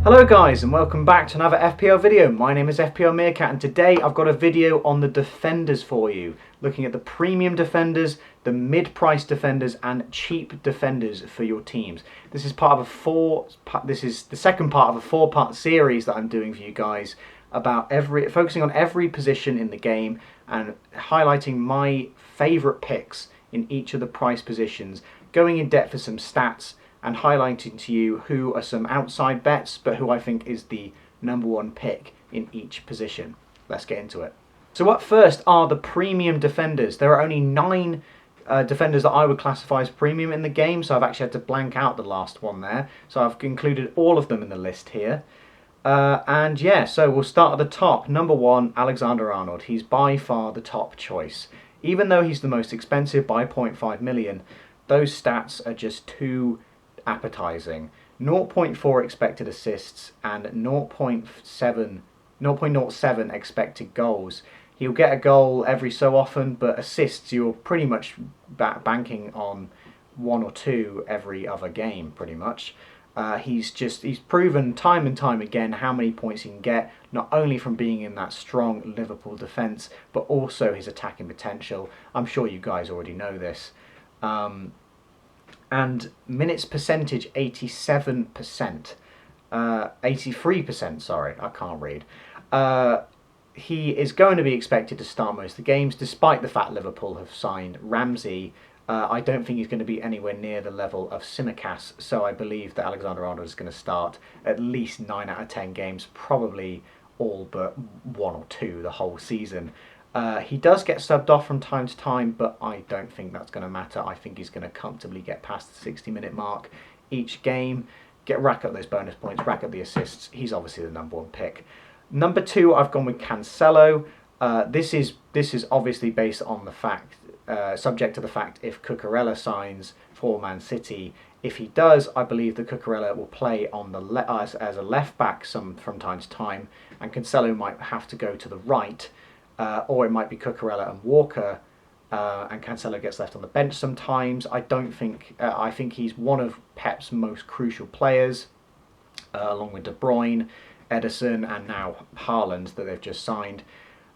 Hello guys and welcome back to another FPL video. My name is FPL Meerkat and today I've got a video on the defenders for you. Looking at the premium defenders, the mid-price defenders and cheap defenders for your teams. This is the second part of a four-part series that I'm doing for you guys about focusing on every position in the game and highlighting my favourite picks in each of the price positions, going in depth for some stats and highlighting to you who are some outside bets, but who I think is the number one pick in each position. Let's get into it. So up first are the premium defenders. There are only 9 defenders that I would classify as premium in the game, so I've actually had to blank out the last one there. So I've included all of them in the list here. And yeah, so we'll start at the top. Number 1, Alexander Arnold. He's by far the top choice. Even though he's the most expensive by 0.5 million, those stats are just too appetizing. 0.4 expected assists and 0.07 expected goals. He'll get a goal every so often, but assists you're pretty much banking on 1 or 2 every other game pretty much. He's proven time and time again how many points he can get, not only from being in that strong Liverpool defence, but also his attacking potential. I'm sure you guys already know this. And minutes percentage 87%, 83%, sorry, I can't read. He is going to be expected to start most of the games, despite the fact Liverpool have signed Ramsey. I don't think he's going to be anywhere near the level of Tsimikas, so I believe that Alexander Arnold is going to start at least 9 out of 10 games, probably all but 1 or 2 the whole season. He does get subbed off from time to time, but I don't think that's going to matter. I think he's going to comfortably get past the 60-minute mark each game, rack up those bonus points, rack up the assists. He's obviously the number 1 pick. Number 2, I've gone with Cancelo. This is obviously based on the fact, subject to the fact if Cucarella signs for Man City. If he does, I believe that Cucarella will play on the as a left back from time to time, and Cancelo might have to go to the right. Or it might be Cucarella and Walker, and Cancelo gets left on the bench sometimes. I think he's one of Pep's most crucial players, along with De Bruyne, Edison, and now Haaland that they've just signed.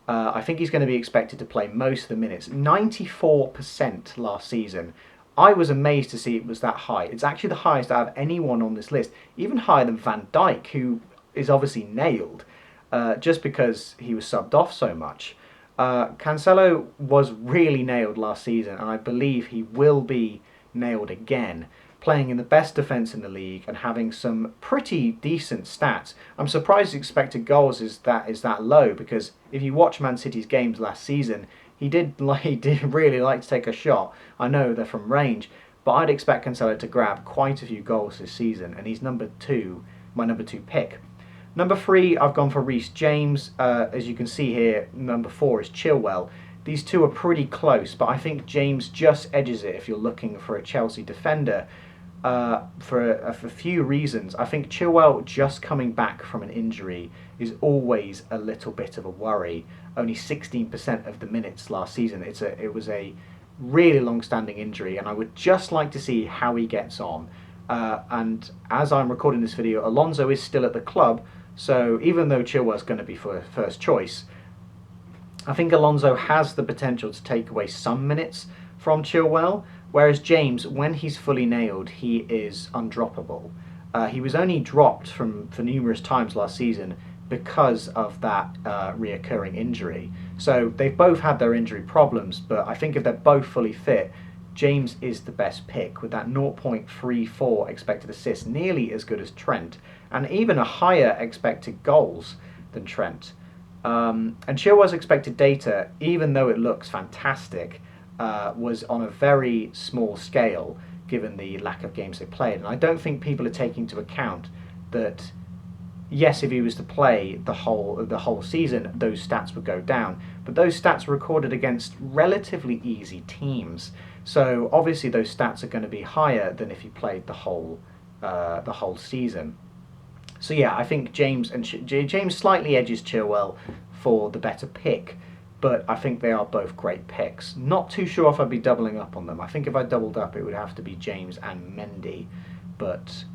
I think he's going to be expected to play most of the minutes. 94% last season. I was amazed to see it was that high. It's actually the highest out of anyone on this list, even higher than Van Dyke, who is obviously nailed. Just because he was subbed off so much. Cancelo was really nailed last season, and I believe he will be nailed again, playing in the best defence in the league and having some pretty decent stats. I'm surprised his expected goals is that low, because if you watch Man City's games last season, he did really like to take a shot. I know they're from range, but I'd expect Cancelo to grab quite a few goals this season, and he's my number 2 pick. Number 3, I've gone for Rhys James. As you can see here, number 4 is Chilwell. These two are pretty close, but I think James just edges it if you're looking for a Chelsea defender for a few reasons. I think Chilwell just coming back from an injury is always a little bit of a worry. Only 16% of the minutes last season. It was a really long-standing injury, and I would just like to see how he gets on. And as I'm recording this video, Alonso is still at the club, so even though Chilwell's going to be for first choice, I think Alonso has the potential to take away some minutes from Chilwell, whereas James, when he's fully nailed, he is undroppable. He was only dropped for numerous times last season because of that reoccurring injury. So they've both had their injury problems, but I think if they're both fully fit, James is the best pick with that 0.34 expected assists, nearly as good as Trent, and even a higher expected goals than Trent. And Chilwell's expected data, even though it looks fantastic, was on a very small scale given the lack of games they played. And I don't think people are taking into account that, yes, if he was to play the whole season, those stats would go down. But those stats were recorded against relatively easy teams. So obviously those stats are going to be higher than if he played the whole season. So yeah, I think James slightly edges Chilwell for the better pick, but I think they are both great picks. Not too sure if I'd be doubling up on them. I think if I doubled up, it would have to be James and Mendy, but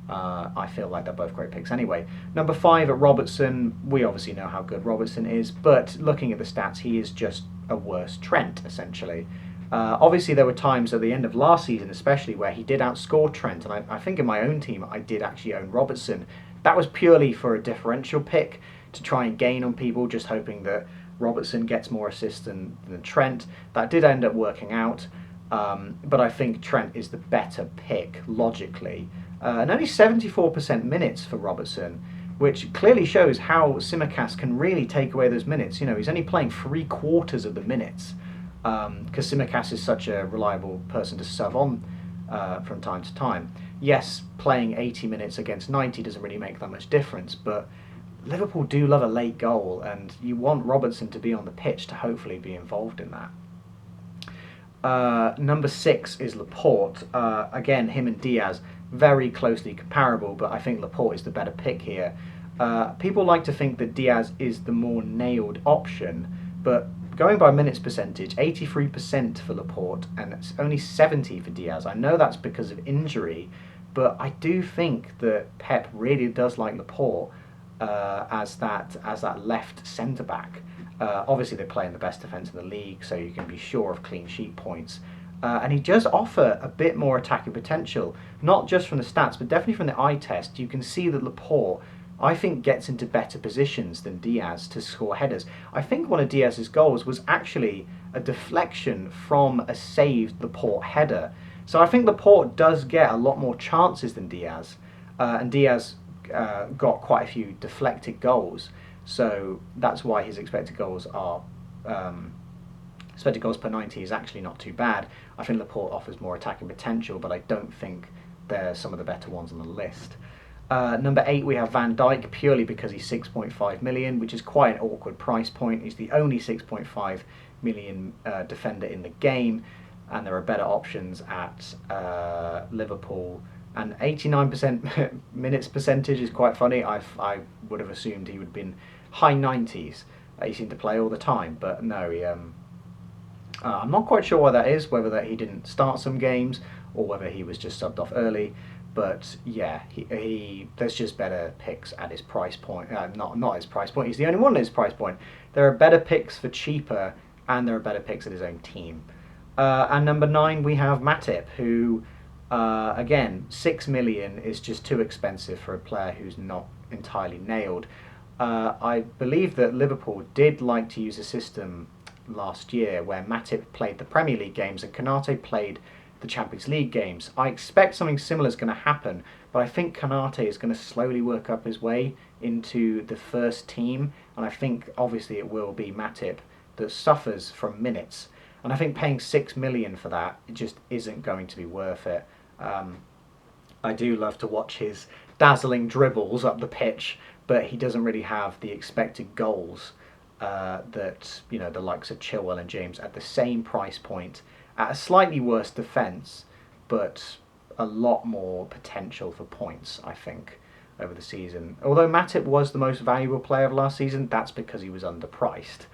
I feel like they're both great picks anyway. Number 5 at Robertson, we obviously know how good Robertson is, but looking at the stats, he is just a worse Trent, essentially. Obviously, there were times at the end of last season, especially, where he did outscore Trent, and I think in my own team, I did actually own Robertson. That was purely for a differential pick to try and gain on people, just hoping that Robertson gets more assists than Trent. That did end up working out, but I think Trent is the better pick, logically. And only 74% minutes for Robertson, which clearly shows how Tsimikas can really take away those minutes. You know, he's only playing 3/4 of the minutes, because Tsimikas is such a reliable person to sub on from time to time. Yes, playing 80 minutes against 90 doesn't really make that much difference, but Liverpool do love a late goal, and you want Robertson to be on the pitch to hopefully be involved in that. Number 6 is Laporte. Again, him and Diaz, very closely comparable, but I think Laporte is the better pick here. People like to think that Diaz is the more nailed option, but going by minutes percentage, 83% for Laporte, and it's only 70 for Diaz. I know that's because of injury, but I do think that Pep really does like Laporte as that left centre back. Obviously, they play in the best defence in the league, so you can be sure of clean sheet points. And he does offer a bit more attacking potential, not just from the stats, but definitely from the eye test. You can see that Laporte, I think, gets into better positions than Diaz to score headers. I think one of Diaz's goals was actually a deflection from a saved Laporte header. So I think Laporte does get a lot more chances than Diaz, and Diaz got quite a few deflected goals. So that's why his expected goals are expected goals per 90 is actually not too bad. I think Laporte offers more attacking potential, but I don't think they're some of the better ones on the list. Number 8 we have Van Dyke, purely because he's 6.5 million, which is quite an awkward price point. He's the only 6.5 million defender in the game, and there are better options at Liverpool. And 89% minutes percentage is quite funny. I would have assumed he would have been high 90s. He seemed to play all the time, but no, I'm not quite sure why that is, whether that he didn't start some games or whether he was just subbed off early. But yeah, he there's just better picks at his price point. Not his price point. He's the only one at his price point. There are better picks for cheaper, and there are better picks at his own team. And number 9 we have Matip, who again 6 million is just too expensive for a player who's not entirely nailed. I believe that Liverpool did like to use a system last year where Matip played the Premier League games and Konate played the Champions League games. I expect something similar is going to happen, but I think Konate is going to slowly work up his way into the first team, and I think obviously it will be Matip that suffers from minutes, and I think paying 6 million for that, it just isn't going to be worth it. I do love to watch his dazzling dribbles up the pitch, but he doesn't really have the expected goals that, you know, the likes of Chilwell and James at the same price point, at a slightly worse defence, but a lot more potential for points, I think, over the season. Although Matip was the most valuable player of last season, that's because he was underpriced.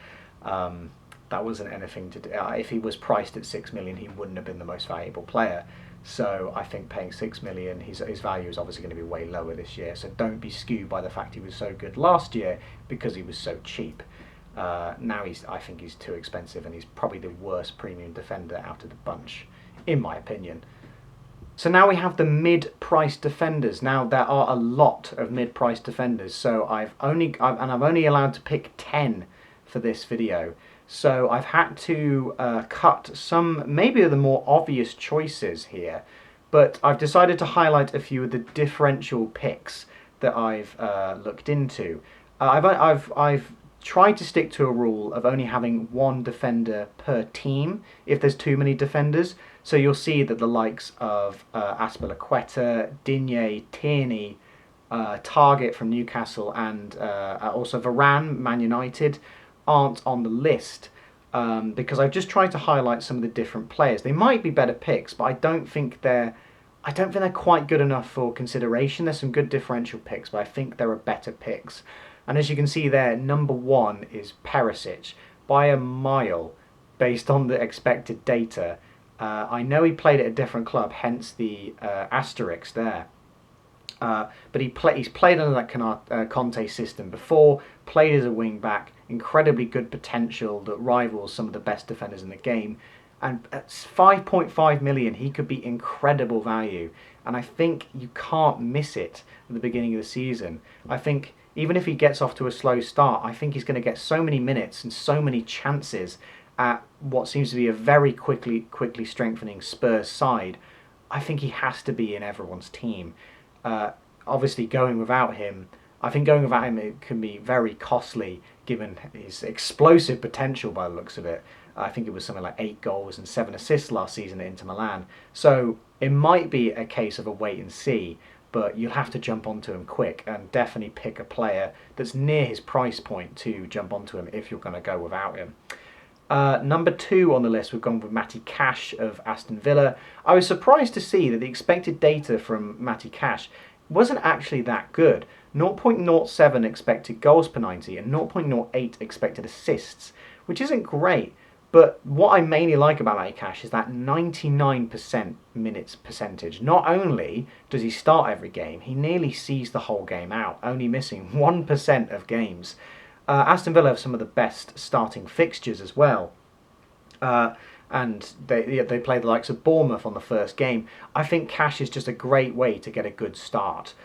That wasn't anything to do. If he was priced at 6 million, he wouldn't have been the most valuable player. So I think paying 6 million, his value is obviously going to be way lower this year. So don't be skewed by the fact he was so good last year because he was so cheap. Now I think he's too expensive, and he's probably the worst premium defender out of the bunch, in my opinion. So now we have the mid-price defenders. Now there are a lot of mid-price defenders, so I've only allowed to pick 10 for this video. So I've had to cut some maybe of the more obvious choices here, but I've decided to highlight a few of the differential picks that I've looked into. I've tried to stick to a rule of only having one defender per team if there's too many defenders. So you'll see that the likes of Azpilicueta, Digne, Tierney, Target from Newcastle, and also Varane, Man United, aren't on the list because I've just tried to highlight some of the different players. They might be better picks, but I don't think they're quite good enough for consideration. There's some good differential picks, but I think there are better picks. And as you can see there, number 1 is Perisic by a mile based on the expected data. I know he played at a different club, hence the asterisk there. But he's played under that Conte system before, played as a wing back, incredibly good potential that rivals some of the best defenders in the game. And at 5.5 million, he could be incredible value. And I think you can't miss it at the beginning of the season. I think even if he gets off to a slow start, I think he's going to get so many minutes and so many chances at what seems to be a very quickly strengthening Spurs side. I think he has to be in everyone's team. Obviously, going without him, it can be very costly given his explosive potential by the looks of it. I think it was something like 8 goals and 7 assists last season at Inter Milan. So it might be a case of a wait and see, but you'll have to jump onto him quick and definitely pick a player that's near his price point to jump onto him if you're going to go without him. Number 2 on the list, we've gone with Matty Cash of Aston Villa. I was surprised to see that the expected data from Matty Cash wasn't actually that good. 0.07 expected goals per 90 and 0.08 expected assists, which isn't great. But what I mainly like about Matty Cash is that 99% minutes percentage. Not only does he start every game, he nearly sees the whole game out, only missing 1% of games. Aston Villa have some of the best starting fixtures as well. And they play the likes of Bournemouth on the first game. I think Cash is just a great way to get a good start,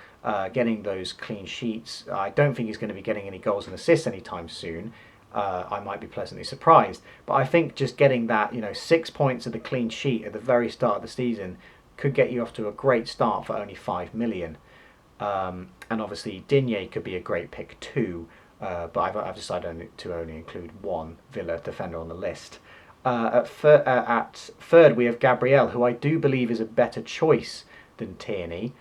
getting those clean sheets. I don't think he's going to be getting any goals and assists anytime soon. I might be pleasantly surprised, but I think just getting that 6 points of the clean sheet at the very start of the season could get you off to a great start for only 5 million. And obviously Digne could be a great pick too, but I've decided to only include one Villa defender on the list. At third we have Gabriel, who I do believe is a better choice than Tierney.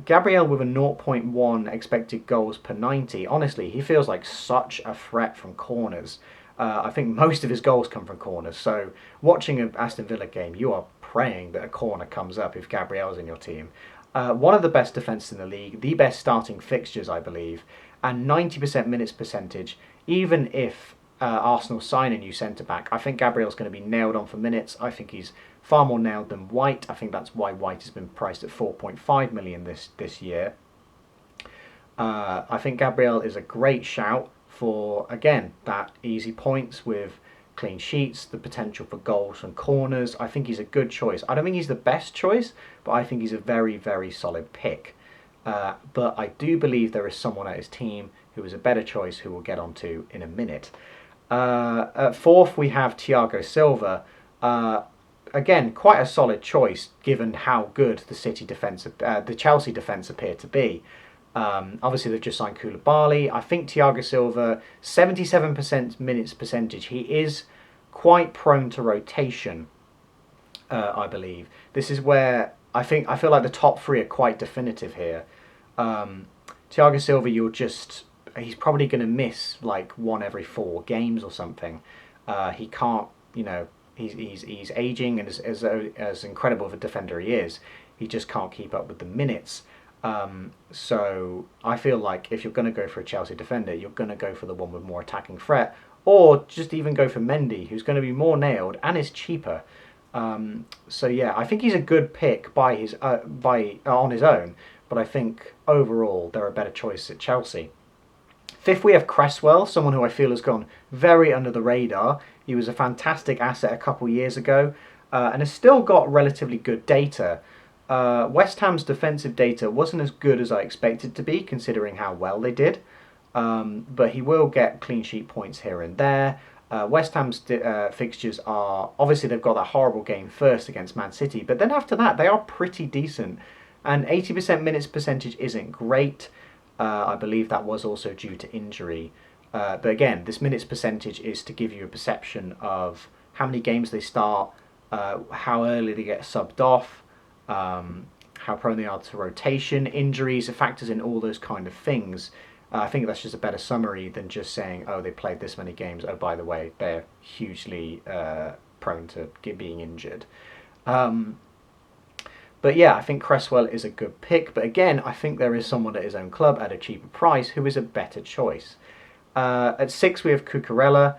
Gabriel with a 0.1 expected goals per 90. Honestly, he feels like such a threat from corners. I think most of his goals come from corners. So watching an Aston Villa game, you are praying that a corner comes up if Gabriel's in your team. One of the best defences in the league, the best starting fixtures, I believe, and 90% minutes percentage. Even if Arsenal sign a new centre-back, I think Gabriel's going to be nailed on for minutes. I think he's far more nailed than White. I think that's why White has been priced at 4.5 million this year. I think Gabriel is a great shout for, again, that easy points with clean sheets, the potential for goals from corners. I think he's a good choice. I don't think he's the best choice, but I think he's a very, very solid pick. But I do believe there is someone at his team who is a better choice, who we'll get onto in a minute. At fourth, we have Tiago Silva. Again, quite a solid choice given how good the Chelsea defence appear to be. Obviously, they've just signed Koulibaly. I think Thiago Silva, 77% minutes percentage. He is quite prone to rotation, I believe. This is where I feel like the top 3 are quite definitive here. Thiago Silva, he's probably going to miss like 1 every 4 games or something. He can't, he's aging, and as incredible of a defender he is, he just can't keep up with the minutes. So I feel like if you're going to go for a Chelsea defender, you're going to go for the one with more attacking threat, or just even go for Mendy, who's going to be more nailed and is cheaper. So yeah, I think he's a good pick on his own, but I think overall there are better choices at Chelsea. Fifth, we have Cresswell, someone who I feel has gone very under the radar. He was a fantastic asset a couple years ago, and has still got relatively good data. West Ham's defensive data wasn't as good as I expected to be, considering how well they did. But he will get clean sheet points here and there. West Ham's fixtures are, obviously they've got that horrible game first against Man City, but then after that they are pretty decent. And 80% minutes percentage isn't great. I believe that was also due to injury. But again, this minutes percentage is to give you a perception of how many games they start, how early they get subbed off, how prone they are to rotation, injuries, it factors in all those kind of things. I think that's just a better summary than just saying, oh, they played this many games. Oh, by the way, they're hugely prone to being injured. But yeah, I think Cresswell is a good pick. But again, I think there is someone at his own club at a cheaper price who is a better choice. At 6, we have Cucarella.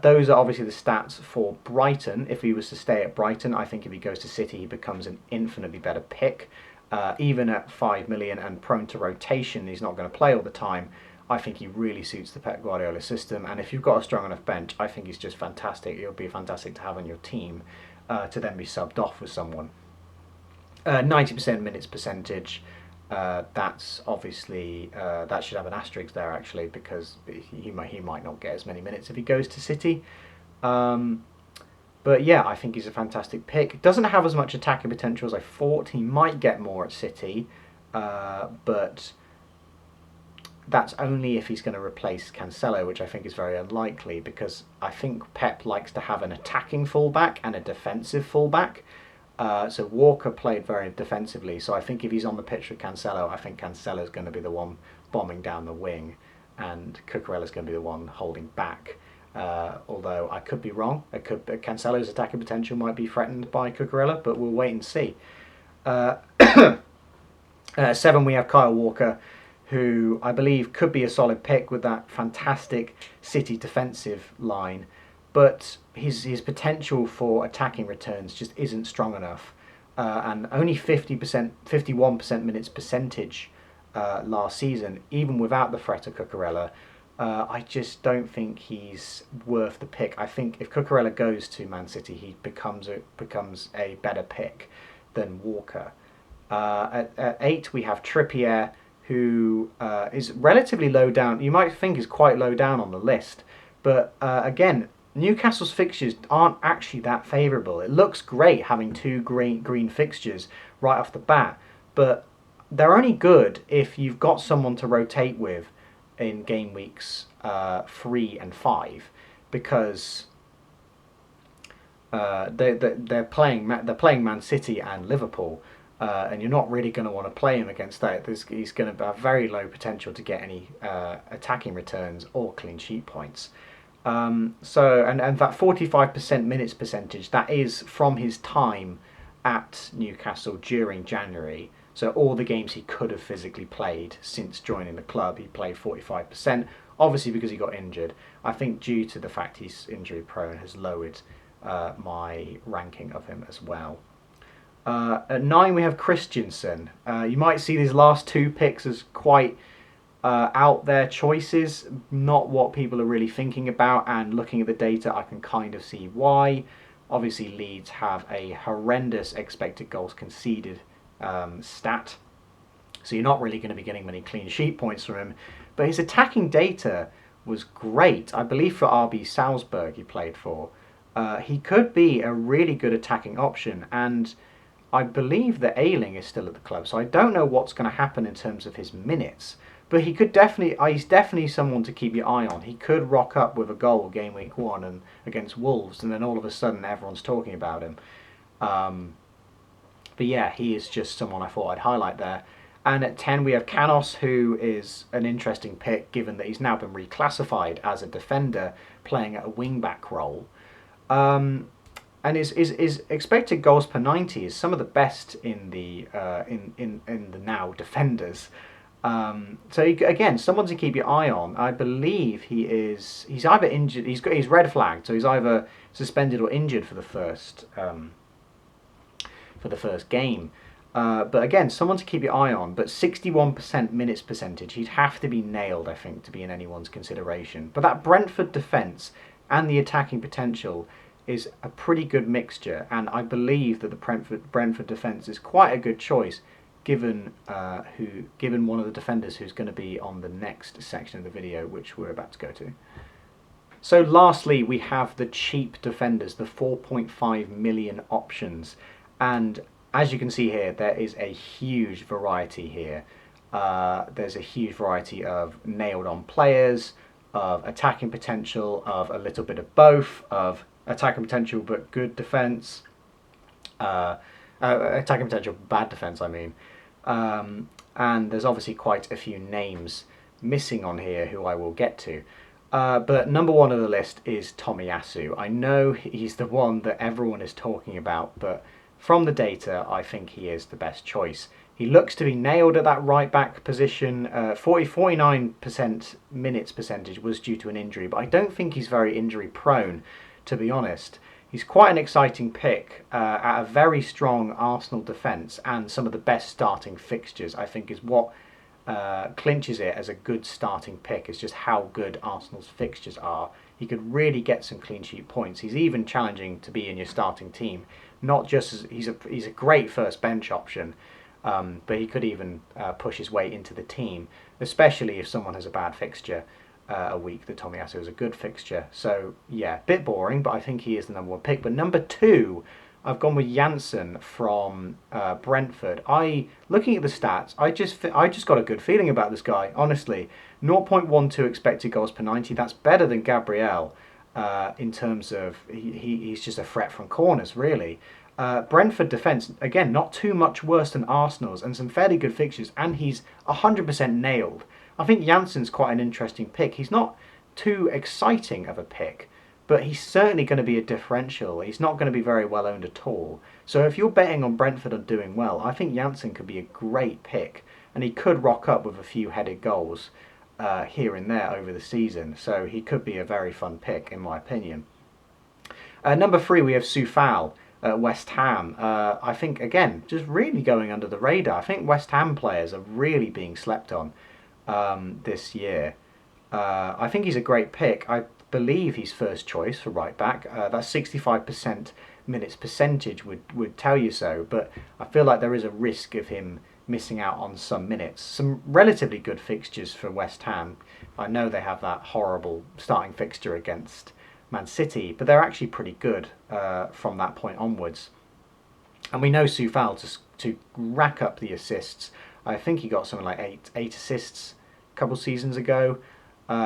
Those are obviously the stats for Brighton. If he was to stay at Brighton, I think if he goes to City, he becomes an infinitely better pick. even at 5 million and prone to rotation, he's not going to play all the time. I think he really suits the Pep Guardiola system, and if you've got a strong enough bench, I think he's just fantastic. He'll be fantastic to have on your team to then be subbed off with someone. 90% minutes percentage, that's obviously, that should have an asterisk there actually, because he might not get as many minutes if he goes to City. But yeah, I think he's a fantastic pick. Doesn't have as much attacking potential as I thought. He might get more at City, but that's only if he's going to replace Cancelo, which I think is very unlikely, because I think Pep likes to have an attacking fullback and a defensive fullback. So Walker played very defensively, so I think if he's on the pitch with Cancelo, I think Cancelo's going to be the one bombing down the wing, and Cucarella's going to be the one holding back. Although I could be wrong. Cancelo's attacking potential might be threatened by Cucarella, but we'll wait and see. 7, we have Kyle Walker, who I believe could be a solid pick with that fantastic City defensive line, but his potential for attacking returns just isn't strong enough, and only 51% minutes percentage last season, even without the threat of Cucarella. I just don't think he's worth the pick. I think if Cucarella goes to Man City, he becomes a better pick than Walker. At 8, we have Trippier, who is relatively low down. You might think is quite low down on the list, but again, Newcastle's fixtures aren't actually that favourable. It looks great having 2 green fixtures right off the bat, but they're only good if you've got someone to rotate with in game weeks 3 and 5, because they're playing Man City and Liverpool, and you're not really going to want to play him against that. He's going to have very low potential to get any attacking returns or clean sheet points. So that 45% minutes percentage, that is from his time at Newcastle during January. So all the games he could have physically played since joining the club, he played 45%. Obviously because he got injured. I think due to the fact he's injury prone has lowered my ranking of him as well. At 9 we have Christiansen. You might see these last 2 picks as quite out there choices, not what people are really thinking about, and looking at the data I can kind of see why. Obviously Leeds have a horrendous expected goals conceded stat, so you're not really going to be getting many clean sheet points from him, but his attacking data was great. I believe for RB Salzburg he played for. He could be a really good attacking option, and I believe that Ayling is still at the club, so I don't know what's going to happen in terms of his minutes, but he could he's definitely someone to keep your eye on. He could rock up with a goal game week 1 and against Wolves, and then all of a sudden everyone's talking about him. But yeah, he is just someone I thought I'd highlight there. And at 10 we have Canos, who is an interesting pick given that he's now been reclassified as a defender playing at a wing-back role. And his expected goals per 90 is some of the best in the now defenders. So again, someone to keep your eye on. I believe he's either injured, he's red flagged, so he's either suspended or injured for the first game. But again, someone to keep your eye on. But 61% minutes percentage, he'd have to be nailed, I think, to be in anyone's consideration. But that Brentford defence and the attacking potential is a pretty good mixture, and I believe that the Brentford defence is quite a good choice, given one of the defenders who's going to be on the next section of the video, which we're about to go to. So lastly, we have the cheap defenders, the 4.5 million options. And as you can see here, there is a huge variety here. There's a huge variety of nailed-on players, of attacking potential, of a little bit of both, of attacking potential but good defence, attacking potential bad defence, I mean. And there's obviously quite a few names missing on here who I will get to. But number 1 on the list is Tomiyasu. I know he's the one that everyone is talking about, but from the data, I think he is the best choice. He looks to be nailed at that right back position. 49% minutes percentage was due to an injury, but I don't think he's very injury prone, to be honest. He's quite an exciting pick at a very strong Arsenal defence and some of the best starting fixtures, I think, is what clinches it as a good starting pick. Is just how good Arsenal's fixtures are. He could really get some clean sheet points. He's even challenging to be in your starting team. Not just as he's a great first bench option, but he could even push his way into the team, especially if someone has a bad fixture a week. That Tomiyasu is a good fixture. So yeah, bit boring, but I think he is the number one pick. But number two, I've gone with Janssen from Brentford. Looking at the stats, I just got a good feeling about this guy. Honestly, 0.12 expected goals per 90. That's better than Gabriel in terms of he's just a threat from corners, really. Brentford defence, again, not too much worse than Arsenal's, and some fairly good fixtures, and he's 100% nailed. I think Janssen's quite an interesting pick. He's not too exciting of a pick, but he's certainly going to be a differential. He's not going to be very well owned at all. So if you're betting on Brentford on doing well, I think Janssen could be a great pick, and he could rock up with a few headed goals here and there over the season. So he could be a very fun pick, in my opinion. Number three, we have Sioux at West Ham. I think, again, just really going under the radar. I think West Ham players are really being slept on this year. I think he's a great pick. I believe he's first choice for right back. That 65% minutes percentage would tell you so, but I feel like there is a risk of him missing out on some minutes. Some relatively good fixtures for West Ham. I know they have that horrible starting fixture against Man City, but they're actually pretty good from that point onwards. And we know Sioux to rack up the assists. I think he got something like eight assists a couple seasons ago.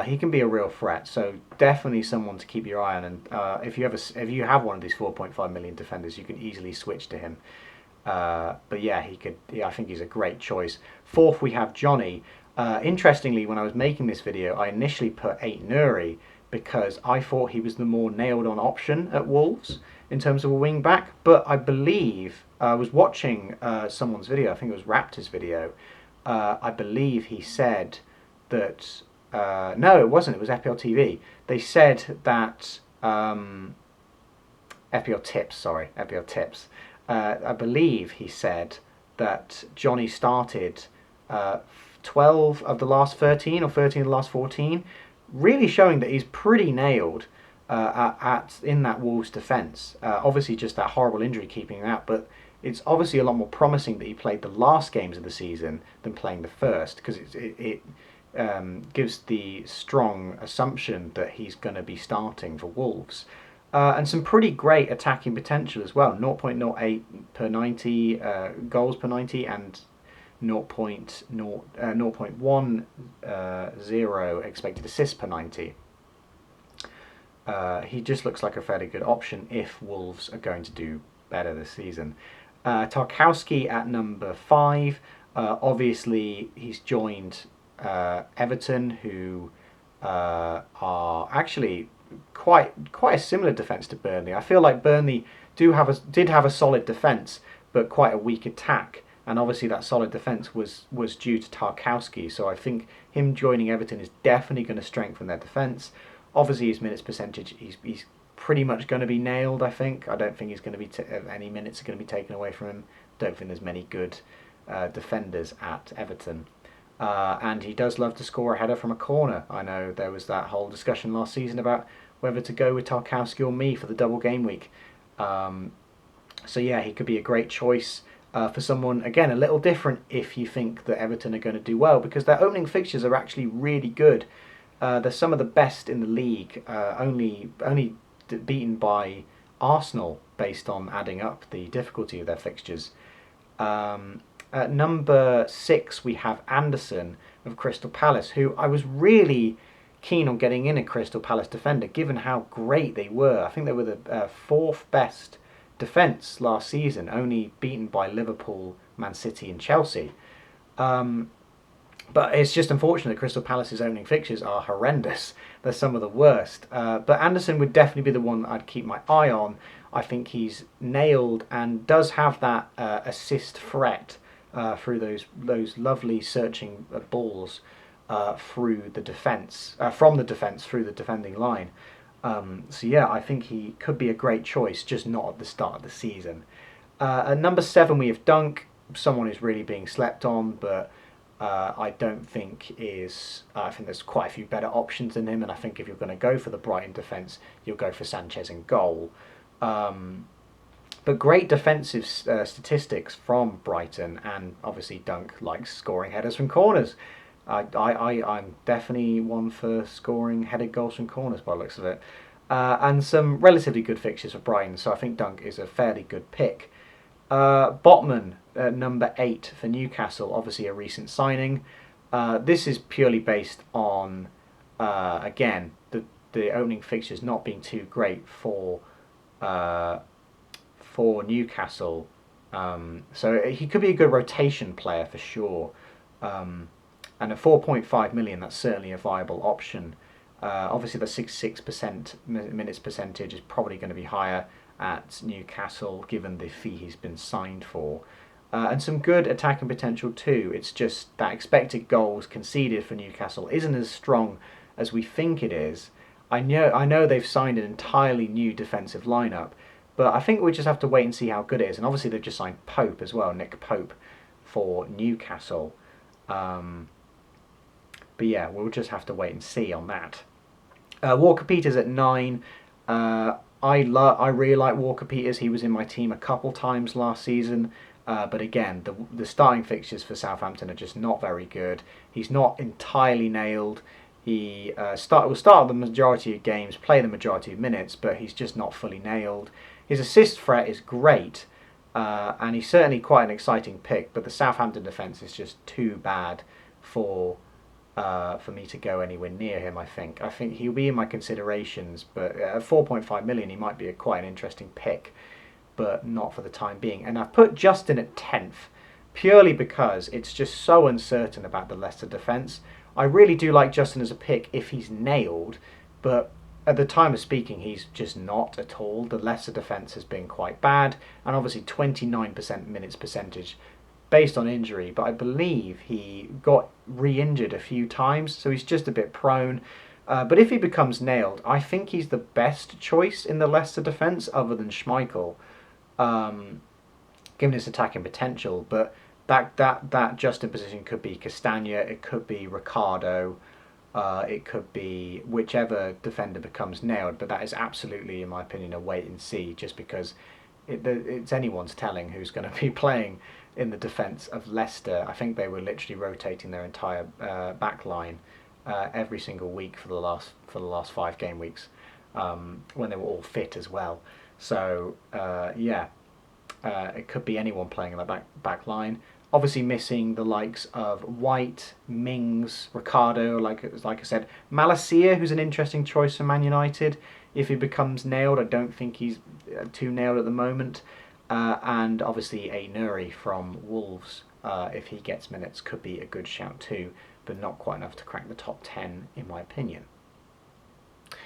He can be a real threat, so definitely someone to keep your eye on. And if you have one of these 4.5 million defenders, you can easily switch to him. But yeah, I think he's a great choice. Fourth, we have Johnny. Interestingly, when I was making this video, I initially put Ait-Nouri because I thought he was the more nailed-on option at Wolves in terms of a wing back. But I believe I was watching someone's video. I think it was Raptor's video. I believe he said that. No, it wasn't. It was FPL TV. They said that FPL Tips. Sorry, FPL Tips. I believe he said that Johnny started 12 of the last 13 or 13 of the last 14, really showing that he's pretty nailed in that Wolves defence. Obviously, just that horrible injury keeping him out, but it's obviously a lot more promising that he played the last games of the season than playing the first, because it gives the strong assumption that he's going to be starting for Wolves. And some pretty great attacking potential as well. 0.08 per 90 goals per 90 and 0.10 expected assists per 90. He just looks like a fairly good option if Wolves are going to do better this season. Tarkowski at number 5. Obviously, he's joined Everton, who are actually quite a similar defence to Burnley. I feel like Burnley did have a solid defence, but quite a weak attack. And obviously that solid defence was due to Tarkowski. So I think him joining Everton is definitely going to strengthen their defence. Obviously his minutes percentage, he's pretty much going to be nailed, I think. I don't think he's going to be any minutes are going to be taken away from him. Don't think there's many good defenders at Everton. And he does love to score a header from a corner. I know there was that whole discussion last season about whether to go with Tarkowski or me for the double game week. So yeah, he could be a great choice for someone, again, a little different if you think that Everton are going to do well, because their opening fixtures are actually really good. They're some of the best in the league, only beaten by Arsenal based on adding up the difficulty of their fixtures. At number 6, we have Anderson of Crystal Palace, who I was really keen on getting in a Crystal Palace defender, given how great they were. I think they were the 4th best defence last season, only beaten by Liverpool, Man City and Chelsea. But it's just unfortunate Crystal Palace's opening fixtures are horrendous. They're some of the worst. But Anderson would definitely be the one I'd keep my eye on. I think he's nailed and does have that assist threat through those lovely searching balls through the defence, from the defence through the defending line. So yeah, I think he could be a great choice, just not at the start of the season. At number 7 we have Dunk, someone who's really being slept on, but I don't think is. I think there's quite a few better options than him, and I think if you're going to go for the Brighton defence, you'll go for Sanchez in goal. But great defensive statistics from Brighton, and obviously Dunk likes scoring headers from corners. I'm definitely one for scoring headed goals from corners by the looks of it. And some relatively good fixtures for Brighton, so I think Dunk is a fairly good pick. Botman, number 8 for Newcastle, obviously a recent signing. This is purely based on, again, the opening fixtures not being too great for Newcastle. So he could be a good rotation player for sure. And at 4.5 million, that's certainly a viable option. Obviously, the 66% minutes percentage is probably going to be higher at Newcastle, given the fee he's been signed for. And some good attacking potential too. It's just that expected goals conceded for Newcastle isn't as strong as we think it is. I know they've signed an entirely new defensive lineup, but I think we just have to wait and see how good it is. And obviously they've just signed Pope as well, Nick Pope, for Newcastle. But yeah, we'll just have to wait and see on that. Walker Peters at 9. I really like Walker Peters. He was in my team a couple times last season. But again, the starting fixtures for Southampton are just not very good. He's not entirely nailed. He will start the majority of games, play the majority of minutes, but he's just not fully nailed. His assist threat is great, and he's certainly quite an exciting pick, but the Southampton defence is just too bad for me to go anywhere near him. I think he'll be in my considerations, but at 4.5 million he might be quite an interesting pick, but not for the time being. And I've put Justin at 10th purely because it's just so uncertain about the Leicester defence. I really do like Justin as a pick if he's nailed, but at the time of speaking he's just not at all. The Leicester defence has been quite bad, and obviously 29% minutes percentage based on injury, but I believe he got re-injured a few times, so he's just a bit prone. But if he becomes nailed, I think he's the best choice in the Leicester defence other than Schmeichel, given his attacking potential. But that Justin position could be Castagna, it could be Ricardo, it could be whichever defender becomes nailed, but that is absolutely, in my opinion, a wait and see, just because it's anyone's telling who's going to be playing in the defence of Leicester. I think they were literally rotating their entire backline every single week for the last 5 game weeks, when they were all fit as well. So it could be anyone playing in the back line. Obviously missing the likes of White, Mings, Ricardo, like I said, Malacia, who's an interesting choice for Man United. If he becomes nailed, I don't think he's too nailed at the moment. And obviously Nuri from Wolves, if he gets minutes, could be a good shout too, but not quite enough to crack the top 10 in my opinion.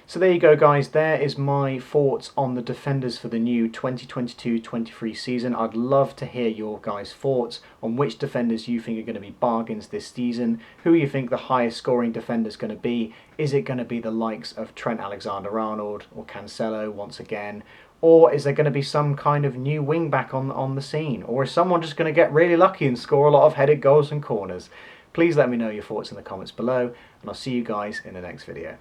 So there you go guys, there is my thoughts on the defenders for the new 2022-23 season. I'd love to hear your guys' thoughts on which defenders you think are going to be bargains this season, who you think the highest scoring defender is going to be. Is it going to be the likes of Trent Alexander-Arnold or Cancelo once again? Or is there going to be some kind of new wing back on the scene? Or is someone just going to get really lucky and score a lot of headed goals and corners? Please let me know your thoughts in the comments below, and I'll see you guys in the next video.